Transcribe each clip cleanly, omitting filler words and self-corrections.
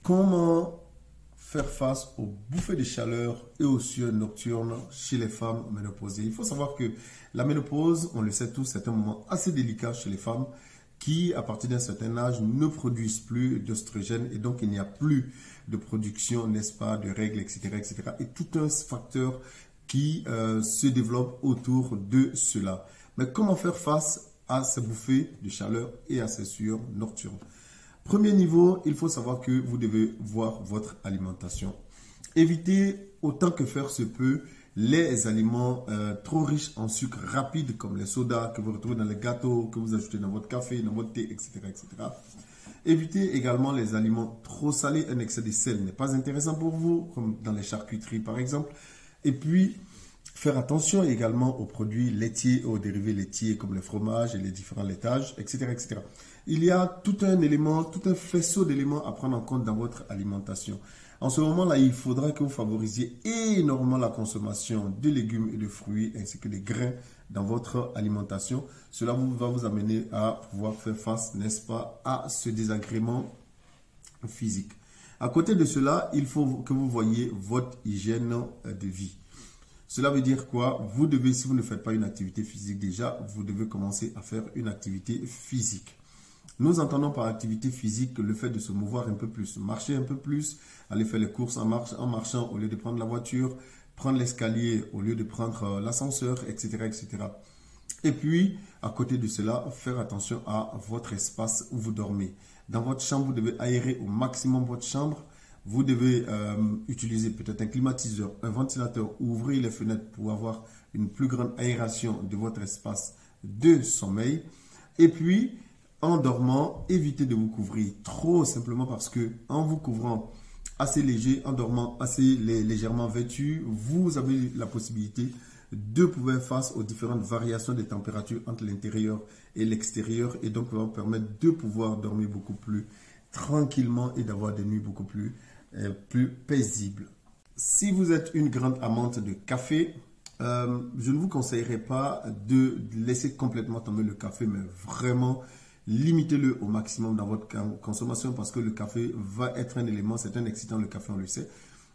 Comment faire face aux bouffées de chaleur et aux sueurs nocturnes chez les femmes ménopausées? Il faut savoir que la ménopause, on le sait tous, c'est un moment assez délicat chez les femmes qui, à partir d'un certain âge, ne produisent plus d'oestrogènes et donc il n'y a plus de production, n'est-ce pas, de règles, etc., etc. Et tout un facteur qui se développe autour de cela. Mais comment faire face à ces bouffées de chaleur et à ces sueurs nocturnes? Premier niveau, il faut savoir que vous devez voir votre alimentation. Évitez autant que faire se peut les aliments trop riches en sucre rapide comme les sodas que vous retrouvez dans les gâteaux, que vous ajoutez dans votre café, dans votre thé, etc., etc. Évitez également les aliments trop salés. Un excès de sel n'est pas intéressant pour vous, comme dans les charcuteries par exemple. Et puis, faire attention également aux produits laitiers et aux dérivés laitiers comme les fromages et les différents laitages, etc., etc. Il y a tout un élément, tout un faisceau d'éléments à prendre en compte dans votre alimentation. En ce moment-là, il faudra que vous favorisiez énormément la consommation de légumes et de fruits ainsi que des grains dans votre alimentation. Cela va vous amener à pouvoir faire face, n'est-ce pas, à ce désagrément physique. À côté de cela, il faut que vous voyiez votre hygiène de vie. Cela veut dire quoi? Vous devez, si vous ne faites pas une activité physique déjà, vous devez commencer à faire une activité physique. Nous entendons par activité physique le fait de se mouvoir un peu plus, marcher un peu plus, aller faire les courses en marchant au lieu de prendre la voiture, prendre l'escalier au lieu de prendre l'ascenseur, etc., etc. Et puis, à côté de cela, faire attention à votre espace où vous dormez. Dans votre chambre, vous devez aérer au maximum votre chambre. Vous devez utiliser peut-être un climatiseur, un ventilateur, ouvrir les fenêtres pour avoir une plus grande aération de votre espace de sommeil. Et puis, en dormant, évitez de vous couvrir trop simplement parce que en vous couvrant assez léger, en dormant assez légèrement vêtu, vous avez la possibilité de pouvoir faire face aux différentes variations de température entre l'intérieur et l'extérieur et donc ça va vous permettre de pouvoir dormir beaucoup plus tranquillement et d'avoir des nuits beaucoup plus paisibles. Si vous êtes une grande amante de café, je ne vous conseillerais pas de laisser complètement tomber le café, mais vraiment limitez-le au maximum dans votre consommation parce que le café va être un élément, c'est un excitant, le café on le sait,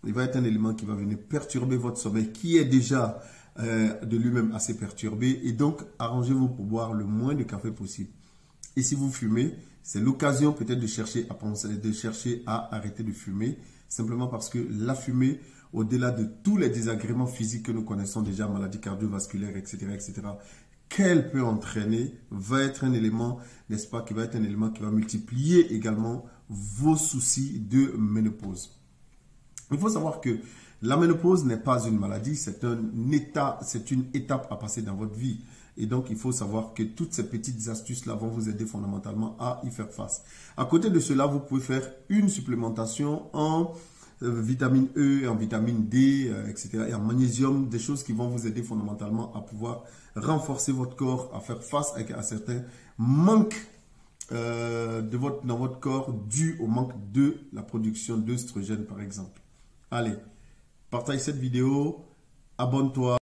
il va être un élément qui va venir perturber votre sommeil qui est déjà de lui-même assez perturbé et donc arrangez-vous pour boire le moins de café possible. Et si vous fumez, c'est l'occasion peut-être de chercher à arrêter de fumer simplement parce que la fumée, au-delà de tous les désagréments physiques que nous connaissons déjà, maladies cardiovasculaires, etc., etc., qu'elle peut entraîner, va être un élément, n'est-ce pas, qui va être un élément qui va multiplier également vos soucis de ménopause. Il faut savoir que la ménopause n'est pas une maladie, c'est un état, c'est une étape à passer dans votre vie. Et donc, il faut savoir que toutes ces petites astuces-là vont vous aider fondamentalement à y faire face. À côté de cela, vous pouvez faire une supplémentation en vitamine E, en vitamine D, etc. et en magnésium, des choses qui vont vous aider fondamentalement à pouvoir renforcer votre corps, à faire face à certains manques dans votre corps dû au manque de la production d'œstrogènes, par exemple. Allez, partage cette vidéo, abonne-toi.